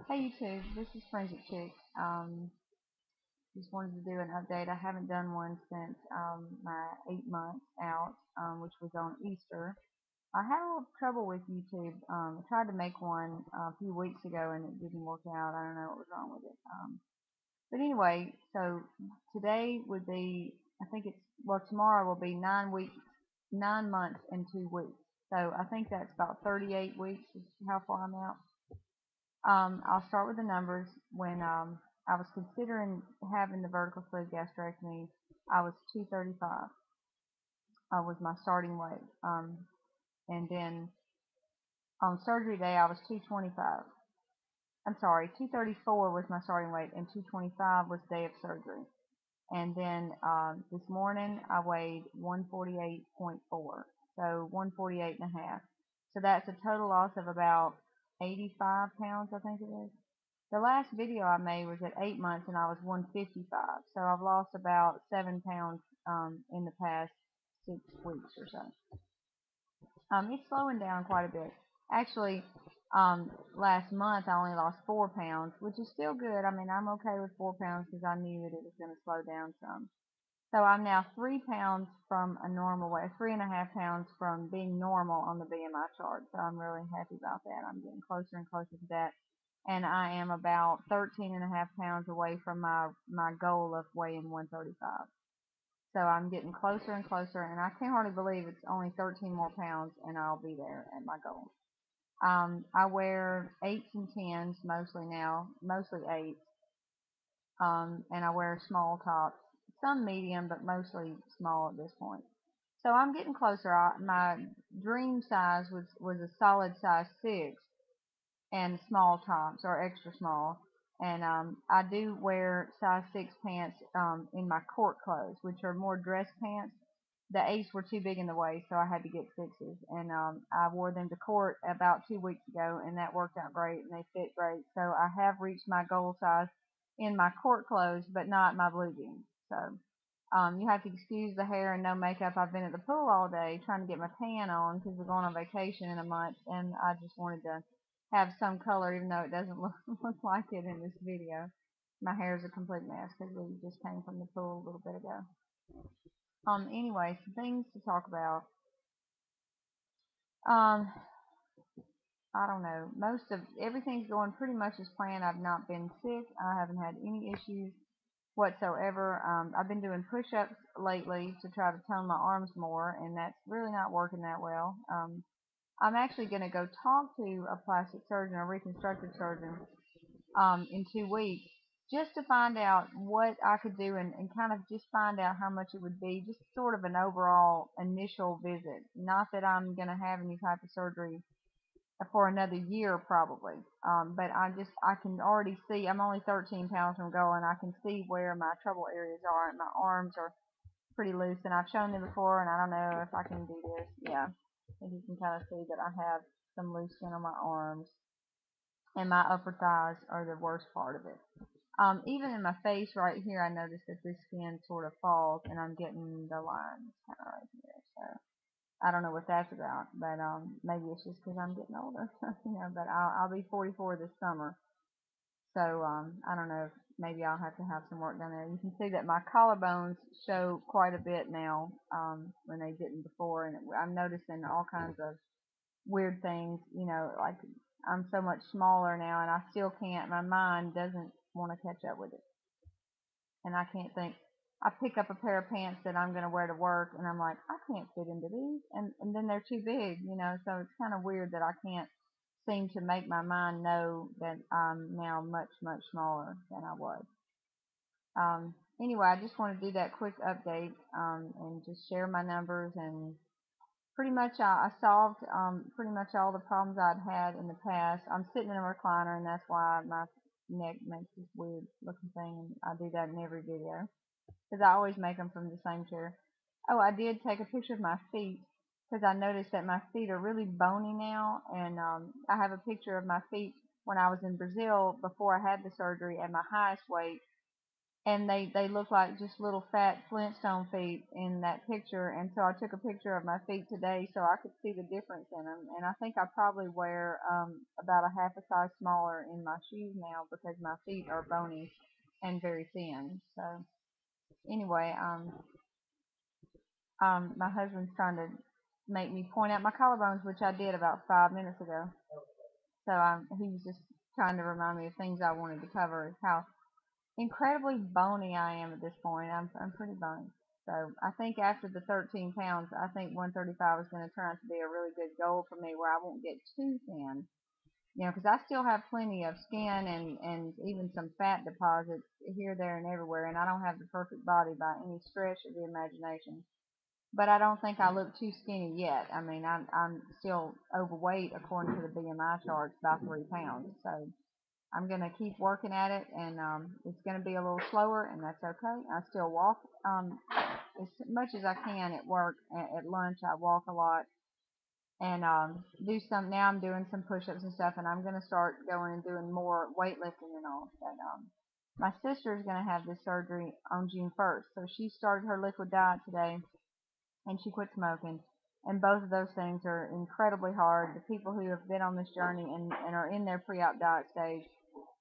Hey YouTube, this is Forensikchic. Just wanted to do an update. I haven't done one since my 8 months out, which was on Easter. I had a little trouble with YouTube. I tried to make one a few weeks ago and it didn't work out. I don't know what was wrong with it. But anyway, so today would be, I think it's, well, tomorrow will be 9 weeks, 9 months and 2 weeks. So I think that's about 38 weeks is how far I'm out. I'll start with the numbers. When I was considering having the vertical sleeve gastrectomy, I was 235. Was my starting weight. And then on surgery day, I was 225. I'm sorry, 234 was my starting weight, and 225 was day of surgery. And then this morning, I weighed 148.4, so 148 and a half. So that's a total loss of about 85 pounds, I think it is. The last video I made was at 8 months and I was 155. So I've lost about 7 pounds in the past 6 weeks or so. It's slowing down quite a bit. Actually, last month I only lost 4 pounds, which is still good. I mean, I'm okay with 4 pounds because I knew that it was going to slow down some. So I'm now 3 pounds from a normal weight, 3.5 pounds from being normal on the BMI chart. So I'm really happy about that. I'm getting closer and closer to that. And I am about 13.5 pounds away from my goal of weighing 135. So I'm getting closer and closer, and I can't hardly believe it's only 13 more pounds, and I'll be there at my goal. I wear 8s and 10s mostly now, mostly 8s, and I wear small tops, some medium, but mostly small at this point. So I'm getting closer. My dream size was a solid size 6 and small tops or extra small. And I do wear size 6 pants in my court clothes, which are more dress pants. The 8s were too big in the waist, so I had to get 6s. And I wore them to court about 2 weeks ago, and that worked out great, and they fit great. So I have reached my goal size in my court clothes, but not my blue jeans. So you have to excuse the hair and no makeup. I've been at the pool all day trying to get my tan on because we're going on vacation in a month, and I just wanted to have some color, even though it doesn't look like it in this video. My hair is a complete mess because we just came from the pool a little bit ago. Anyway, some things to talk about. Um, I don't know. Most of everything's going pretty much as planned. I've not been sick. I haven't had any issues whatsoever. I've been doing push-ups lately to try to tone my arms more, and that's really not working that well. I'm actually going to go talk to a plastic surgeon, a reconstructive surgeon, in 2 weeks, just to find out what I could do and kind of just find out how much it would be, just sort of an overall initial visit. Not that I'm going to have any type of surgery for another year probably. But I can already see, I'm only 13 pounds from going, I can see where my trouble areas are, and my arms are pretty loose, and I've shown them before, and I don't know if I can do this. Yeah, I think you can kind of see that I have some loose skin on my arms, and my upper thighs are the worst part of it. Even in my face right here, I noticed that this skin sort of falls, and I'm getting the lines kind of right here. So I don't know what that's about, but maybe it's just because I'm getting older, But I'll be 44 this summer, so I don't know. Maybe I'll have to have some work done there. You can see that my collarbones show quite a bit now when they didn't before, and I'm noticing all kinds of weird things. Like I'm so much smaller now, and I still can't. My mind doesn't want to catch up with it, and I can't think. I pick up a pair of pants that I'm going to wear to work, and I'm like, I can't fit into these, and then they're too big. So it's kind of weird that I can't seem to make my mind know that I'm now much, much smaller than I was. Anyway, I just want to do that quick update and just share my numbers, and pretty much I solved pretty much all the problems I'd had in the past. I'm sitting in a recliner, and that's why my neck makes this weird looking thing, and I do that in every video because I always make them from the same chair. Oh, I did take a picture of my feet because I noticed that my feet are really bony now, and I have a picture of my feet when I was in Brazil before I had the surgery at my highest weight, and they look like just little fat Flintstone feet in that picture. And so I took a picture of my feet today so I could see the difference in them. And I think I probably wear about a half a size smaller in my shoes now because my feet are bony and very thin. So anyway, my husband's trying to make me point out my collarbones, which I did about 5 minutes ago. So he was just trying to remind me of things I wanted to cover, how incredibly bony I am at this point. I'm pretty bony. So I think after the 13 pounds, I think 135 is going to turn out to be a really good goal for me, where I won't get too thin. You know, because I still have plenty of skin and even some fat deposits here, there, and everywhere, and I don't have the perfect body by any stretch of the imagination. But I don't think I look too skinny yet. I mean, I'm still overweight according to the BMI charts by 3 pounds. So I'm gonna keep working at it, and it's gonna be a little slower, and that's okay. I still walk as much as I can at work. At lunch, I walk a lot and do some. Now I'm doing some push-ups and stuff, and I'm gonna start going and doing more weightlifting and all. But my sister is gonna have this surgery on June 1st, so she started her liquid diet today, and she quit smoking. And both of those things are incredibly hard. The people who have been on this journey and are in their pre-op diet stage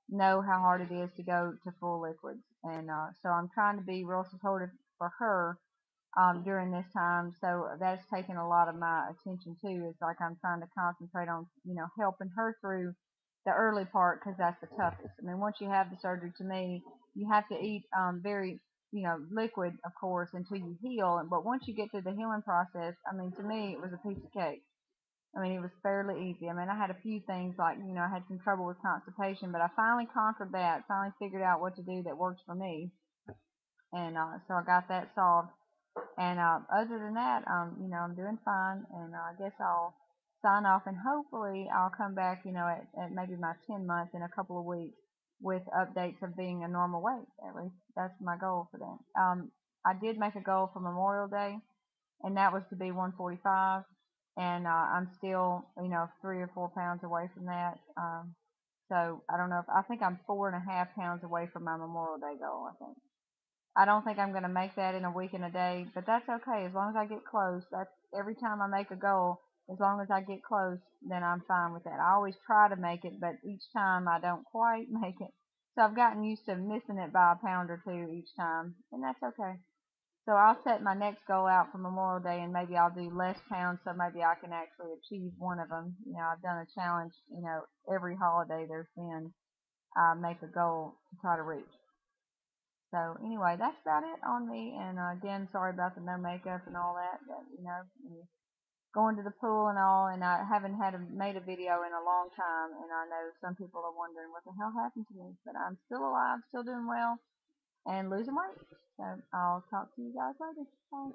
know how hard it is to go to full liquids. And so I'm trying to be real supportive for her during this time. So that's taken a lot of my attention too. It's like I'm trying to concentrate on, helping her through the early part, because that's the toughest. I mean, once you have the surgery, to me, you have to eat very, liquid, of course, until you heal. But once you get through the healing process, I mean, to me, it was a piece of cake. I mean, it was fairly easy. I mean, I had a few things like, I had some trouble with constipation, but I finally conquered that, finally figured out what to do that works for me. And so I got that solved. And other than that, I'm doing fine. And I guess I'll sign off, and hopefully I'll come back, at maybe my 10 months in a couple of weeks with updates of being a normal weight. At least that's my goal for that. I did make a goal for Memorial Day, and that was to be 145. And I'm still, 3 or 4 pounds away from that. So I don't know if I think I'm 4.5 pounds away from my Memorial Day goal. I think. I don't think I'm going to make that in a week and a day, but that's okay as long as I get close. That's every time I make a goal. As long as I get close, then I'm fine with that. I always try to make it, but each time I don't quite make it. So I've gotten used to missing it by a pound or two each time, and that's okay. So I'll set my next goal out for Memorial Day, and maybe I'll do less pounds, so maybe I can actually achieve one of them. I've done a challenge. Every holiday there's been, I make a goal to try to reach. So anyway, that's about it on me. And again, sorry about the no makeup and all that. But going to the pool and all, and I haven't made a video in a long time. And I know some people are wondering what the hell happened to me, but I'm still alive, still doing well, and losing weight. So I'll talk to you guys later. Bye.